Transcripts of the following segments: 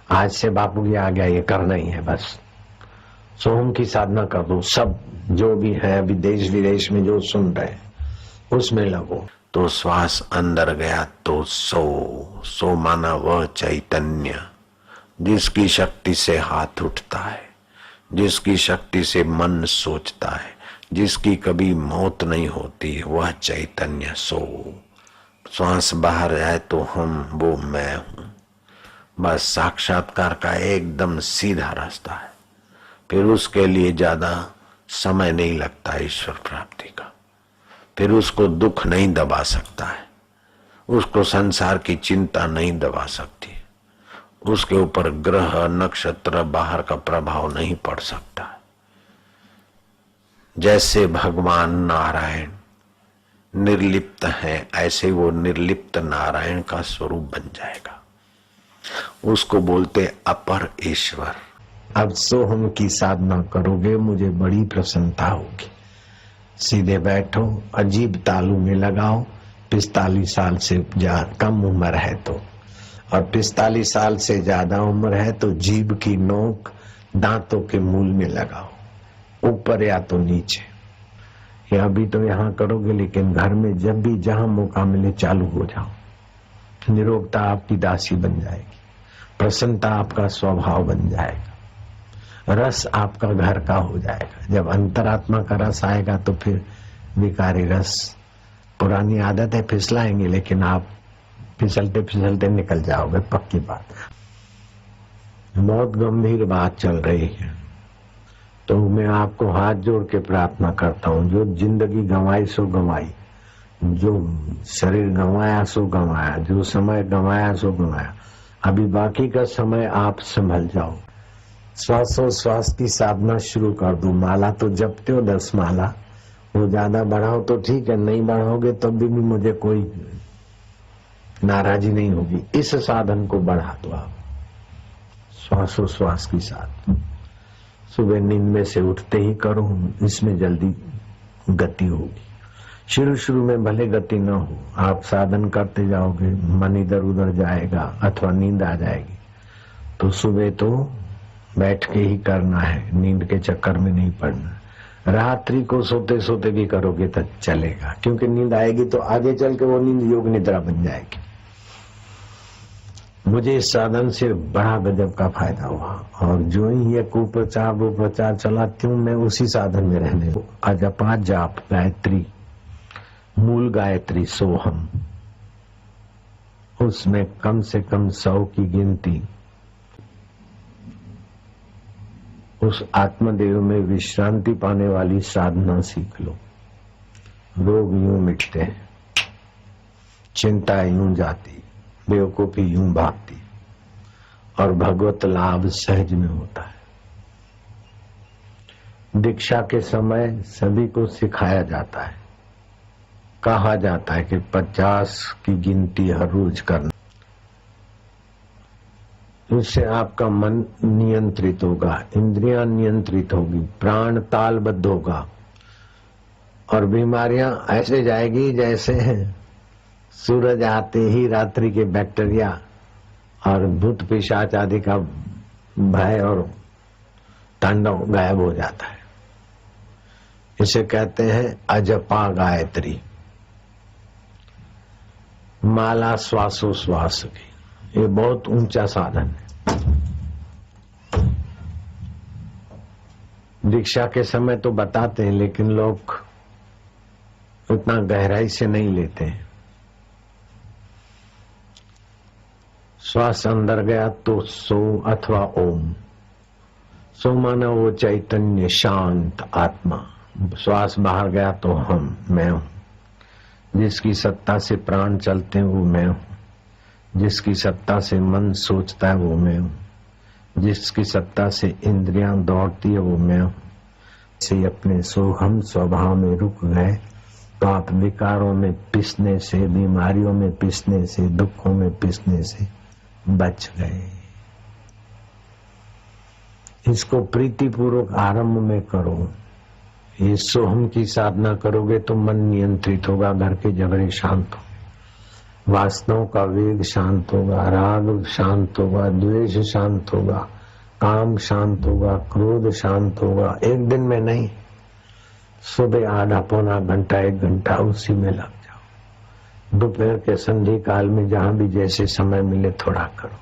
आज से बापू की आज्ञा ये करना ही है, बस सोहम की साधना कर दो। सब जो भी है अभी देश विदेश में जो सुन रहे उसमें लगो। तो श्वास अंदर गया तो सो माना वह चैतन्य जिसकी शक्ति से हाथ उठता है, जिसकी शक्ति से मन सोचता है, जिसकी कभी मौत नहीं होती, वह चैतन्य सो। श्वास बाहर आए तो हम, वो मैं हूं। बस साक्षात्कार का एकदम सीधा रास्ता है। फिर उसके लिए ज्यादा समय नहीं लगता ईश्वर प्राप्ति का। फिर उसको दुख नहीं दबा सकता है, उसको संसार की चिंता नहीं दबा सकती, उसके ऊपर ग्रह नक्षत्र बाहर का प्रभाव नहीं पड़ सकता। जैसे भगवान नारायण निर्लिप्त हैं, ऐसे वो निर्लिप्त नारायण का स्वरूप बन जाएगा। उसको बोलते अपर ईश्वर। अब सोहम की साधना करोगे, मुझे बड़ी प्रसन्नता होगी। सीधे बैठो, अजीब तालू में लगाओ। 45 साल से कम उम्र है तो, और 45 साल से ज्यादा उम्र है तो जीभ की नोक दांतों के मूल में लगाओ, ऊपर या तो नीचे। या अभी तो यहाँ करोगे, लेकिन घर में जब भी जहां मौका मिले चालू हो जाओ। निरोगता आपकी दासी बन जाएगी, प्रसन्नता आपका स्वभाव बन जाएगा, रस आपका घर का हो जाएगा। जब अंतरात्मा का रस आएगा तो फिर विकारी रस, पुरानी आदत है फिसलाएंगे, लेकिन आप फिसलते फिसलते निकल जाओगे, पक्की बात। बहुत गंभीर बात चल रही है, तो मैं आपको हाथ जोड़ के प्रार्थना करता हूँ। जो जिंदगी गंवाई सो गंवाई, जो शरीर गंवाया सो गंवाया, जो समय गंवाया सो गंवाया। अभी बाकी का समय आप संभल जाओ। श्वासोश्वास की साधना शुरू कर दो। माला तो जपते हो 10 माला, वो ज्यादा बढ़ाओ तो ठीक है, नहीं बढ़ाओगे तब भी मुझे कोई नाराजी नहीं होगी। इस साधन को बढ़ा दो आप, श्वासोश्वास की साधना। सुबह नींद में से उठते ही करो, इसमें जल्दी गति होगी। शुरू शुरू में भले गति न हो, आप साधन करते जाओगे, मन इधर उधर जाएगा अथवा नींद आ जाएगी। तो सुबह तो बैठ के ही करना है, नींद के चक्कर में नहीं पड़ना। रात्रि को सोते सोते भी करोगे तो चलेगा, क्योंकि नींद आएगी तो आगे चल के वो नींद योग निद्रा बन जाएगी। मुझे इस साधन से बड़ा गजब का फायदा हुआ, और जो ही ये कुप्रचार वो प्रचार चलाती हूँ, मैं उसी साधन में रहने। अजपा जाप गायत्री, मूल गायत्री सोहम, उसमें कम से कम 100 की गिनती। उस आत्मदेव में विश्रांति पाने वाली साधना सीख लो। रोग यूं मिटते हैं, चिंता यूं जाती, बेवकूफी यूं भागती, और भगवत लाभ सहज में होता है। दीक्षा के समय सभी को सिखाया जाता है, कहा जाता है कि 50 की गिनती हर रोज करना। इससे आपका मन नियंत्रित होगा, इंद्रियां नियंत्रित होगी, प्राण तालबद्ध होगा, और बीमारियां ऐसे जाएगी जैसे सूरज आते ही रात्रि के बैक्टीरिया और भूत पिशाच आदि का भय और तांडव गायब हो जाता है। इसे कहते हैं अजपा गायत्री, माला श्वासोश्वास की। ये बहुत ऊंचा साधन है। दीक्षा के समय तो बताते हैं, लेकिन लोग उतना गहराई से नहीं लेते हैं। श्वास अंदर गया तो सो अथवा ओम। सो माना वो चैतन्य शांत आत्मा। श्वास बाहर गया तो हम, मैं हूं। जिसकी सत्ता से प्राण चलते हैं वो मैं हूं, जिसकी सत्ता से मन सोचता है वो मैं हूं, जिसकी सत्ता से इंद्रियां दौड़ती है वो मैं हूं। से अपने सोहम स्वभाव में रुक गए तो आप विकारों में पिसने से, बीमारियों में पिसने से, दुखों में पिसने से बच गए। इसको प्रीतिपूर्वक आरंभ में करो। ये सोहम की साधना करोगे तो मन नियंत्रित होगा, घर के झगड़े शांत हो। वासनाओं का वेग शांत होगा, राग शांत होगा, द्वेष शांत होगा, काम शांत होगा, क्रोध शांत होगा। एक दिन में नहीं, सुबह आधा पौना घंटा 1 घंटा उसी में लग जाओ। दोपहर के संधि काल में जहां भी जैसे समय मिले थोड़ा करो,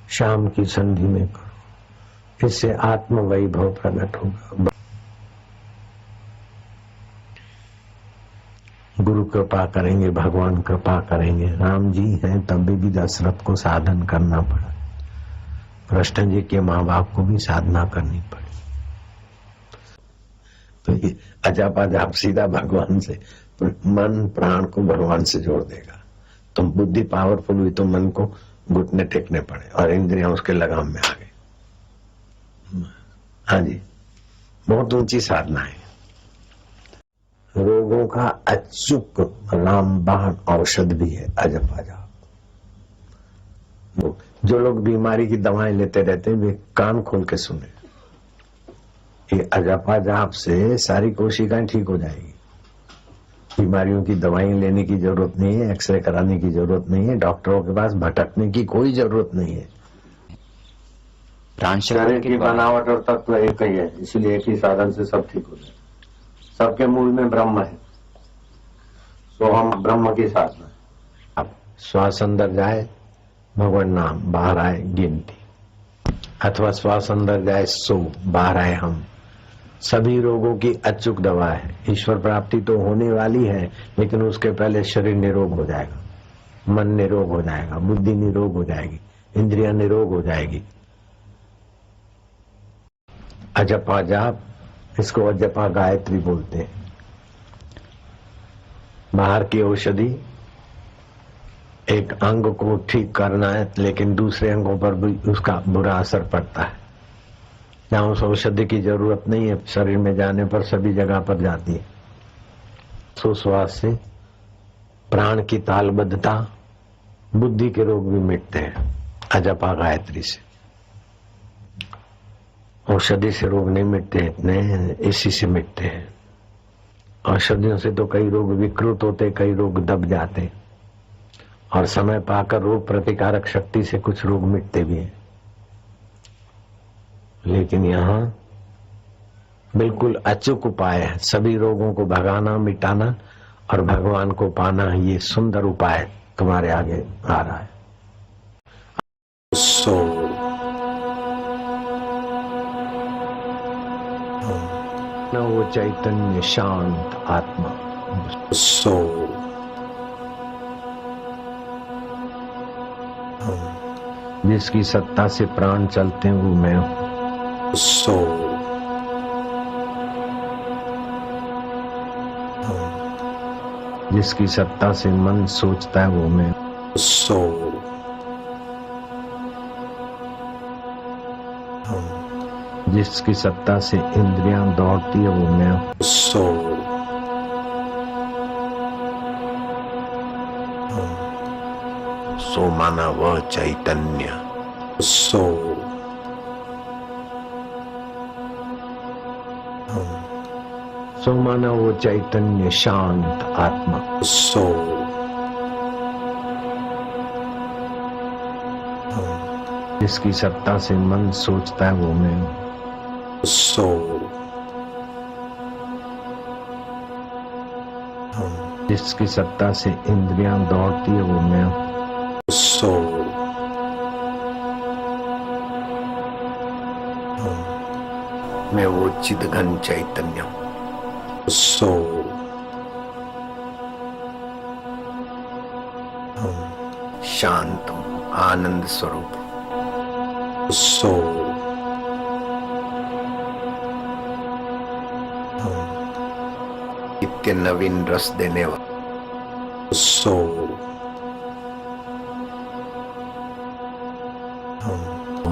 शाम की संधि में करो। इससे आत्म वैभव प्रकट होगा। गुरु कृपा करेंगे, भगवान कृपा करेंगे। राम जी हैं तब भी दशरथ को साधन करना पड़ा, कृष्ण जी के माँ बाप को भी साधना करनी पड़ी। तो ये अजाप अजाप सीधा भगवान से, मन प्राण को भगवान से जोड़ देगा। तो बुद्धि पावरफुल हुई तो मन को घुटने टेकने पड़े और इंद्रियां उसके लगाम में आ गई। हाँ जी, बहुत ऊंची साधना है। रोगों का अचूक रामबाण औषध भी है अजप अजाप। जो लोग बीमारी की दवाएं लेते रहते हैं वे कान खोल के सुने। ये अजपा जाप से सारी कोशिकाएं ठीक हो जाएगी। बीमारियों की दवाएं लेने की जरूरत नहीं है, एक्सरे कराने की जरूरत नहीं है, डॉक्टरों के पास भटकने की कोई जरूरत नहीं है। शरीर की बनावट और तत्व एक ही है, इसलिए एक ही साधन से सब ठीक हो जाए। सबके मूल में ब्रह्म है, तो हम ब्रह्म की साधना। अब श्वास अंदर जाए भगवान नाम, बाहर आए गिनती, अथवा श्वास अंदर जाए सो, बाहर आए हम। सभी रोगों की अचूक दवा है। ईश्वर प्राप्ति तो होने वाली है, लेकिन उसके पहले शरीर निरोग हो जाएगा, मन निरोग हो जाएगा, बुद्धि निरोग हो जाएगी, इंद्रियां निरोग हो जाएगी। अजपा जाप, इसको अजपा गायत्री बोलते हैं। बाहर की औषधि एक अंग को ठीक करना है, लेकिन दूसरे अंगों पर भी उसका बुरा असर पड़ता है। जहां उस औषधि की जरूरत नहीं है, शरीर में जाने पर सभी जगह पर जाती है। श्वास से प्राण की तालबद्धता, बुद्धि के रोग भी मिटते हैं अजपा गायत्री से। औषधि से रोग नहीं मिटते इतने, इसी से मिटते हैं। औषधियों से तो कई रोग विकृत होते, कई रोग दब जाते, और समय पाकर रोग प्रतिकारक शक्ति से कुछ रोग मिटते भी हैं। लेकिन यहाँ बिल्कुल अचूक उपाय है, सभी रोगों को भगाना, मिटाना और भगवान को पाना। ये सुंदर उपाय तुम्हारे आगे आ रहा है। सो न वो चैतन्य शांत आत्मा, सो जिसकी सत्ता से प्राण चलते हैं वो मैं हूं। सो जिसकी सत्ता से मन सोचता है वो मैं। सो जिसकी सत्ता से इंद्रियां दौड़ती है वो मैं। सो सो माना वह चैतन्य। सो सो माना वो चैतन्य शांत आत्मा। सो जिसकी सत्ता से मन सोचता है वो मैं। सो जिसकी सत्ता से इंद्रियां दौड़ती है वो मैं। सो मैं वो चिदघन चैतन्य हूं। सो शांत हूं, आनंद स्वरूप। सो नित्य नवीन रस देने वाला। सो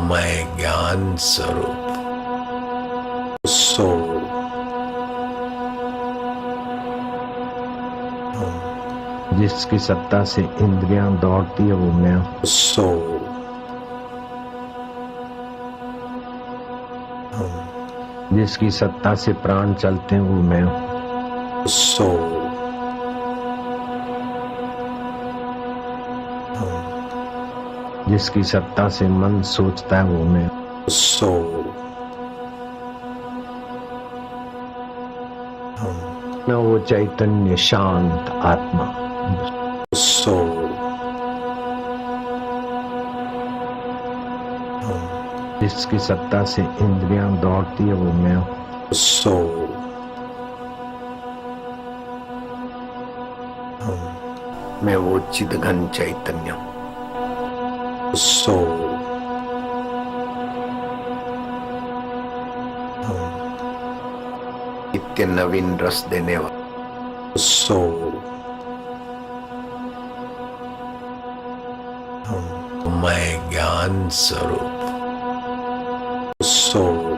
मैं ज्ञान स्वरूप। सो जिसकी सत्ता से इंद्रियां दौड़ती है वो मैं। सो जिसकी सत्ता से प्राण चलते हैं वो मैं। सो जिसकी सत्ता से मन सोचता है वो मैं। soul, मैं वो चैतन्य शांत आत्मा। soul, जिसकी सत्ता से इंद्रियां दौड़ती है वो मैं। soul, मैं वो चिदघन चैतन्य हूँ। soul, नित्य नवीन रस देने वाला soul, मैं ज्ञान स्वरूप soul,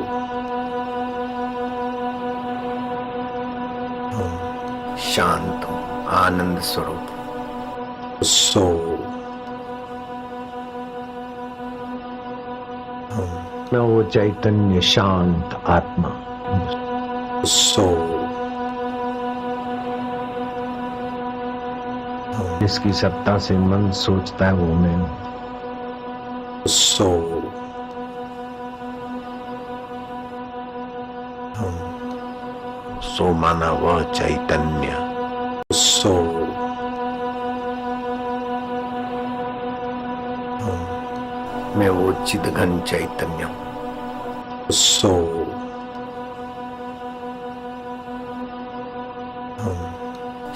शांत हूँ, आनंद स्वरूप soul, मैं वो चैतन्य शांत आत्मा। soul, जिसकी सत्ता से मन सोचता है वो मैं। soul, सो माना वह चैतन्य soul, मैं वो चिदघन चैतन्य हूँ। soul,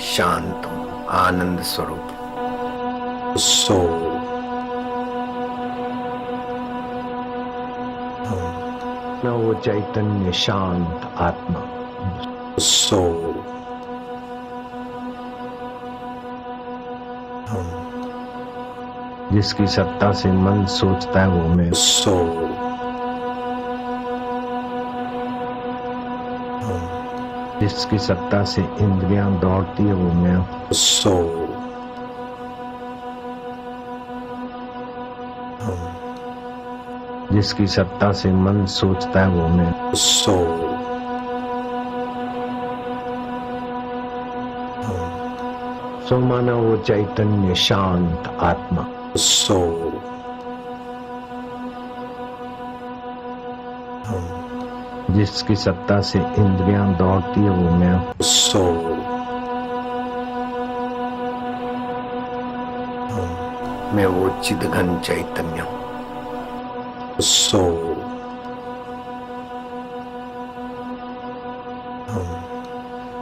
शांत हूँ, आनंद स्वरूप soul, मैं वो चैतन्य शांत आत्मा। soul, जिसकी सत्ता से मन सोचता है वो मैं। soul, जिसकी सत्ता से इंद्रियां दौड़ती है वो मैं। soul, जिसकी सत्ता से मन सोचता है वो मैं। soul, सो माना वो चैतन्य शांत आत्मा। soul, जिसकी सत्ता से इंद्रियां दौड़ती है वो मैं। soul, मैं वो चिदघन चैतन्य हूँ। soul,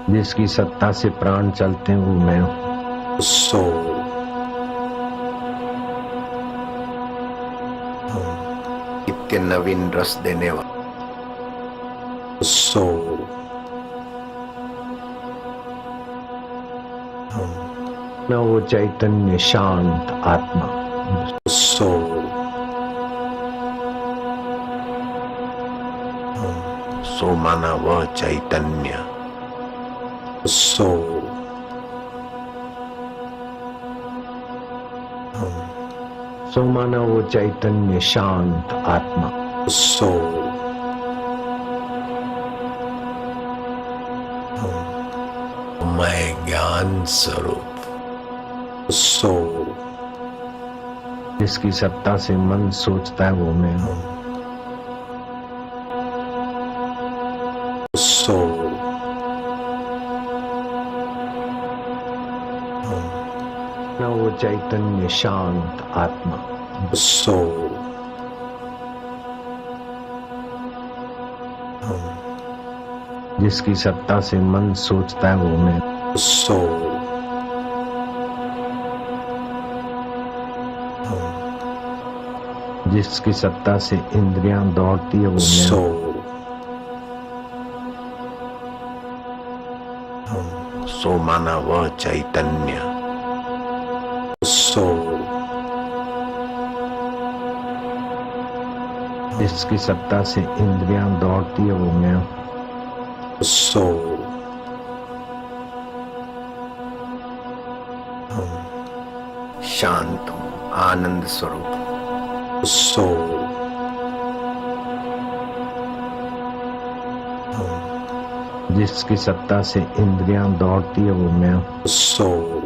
जिसकी सत्ता से प्राण चलते हैं वो मैं। soul, नित्य नवीन रस देने वाला soul, मैं वो चैतन्य शांत आत्मा। soul, सो माना वह चैतन्य soul, सो माना वो चैतन्य शांत आत्मा। soul, मैं ज्ञान स्वरूप soul, जिसकी सत्ता से मन सोचता है वो मैं। soul, मैं वो चैतन्य शांत आत्मा। soul, जिसकी सत्ता से मन सोचता है वो मैं। soul, जिसकी सत्ता से इंद्रियां दौड़ती है वो मैं। soul, सो माना वह चैतन्य soul, जिसकी सत्ता से इंद्रियां दौड़ती है वो मैं। soul, शांत हूँ, आनंद स्वरूप soul, जिसकी सत्ता से इंद्रियां दौड़ती है वो मैं। soul,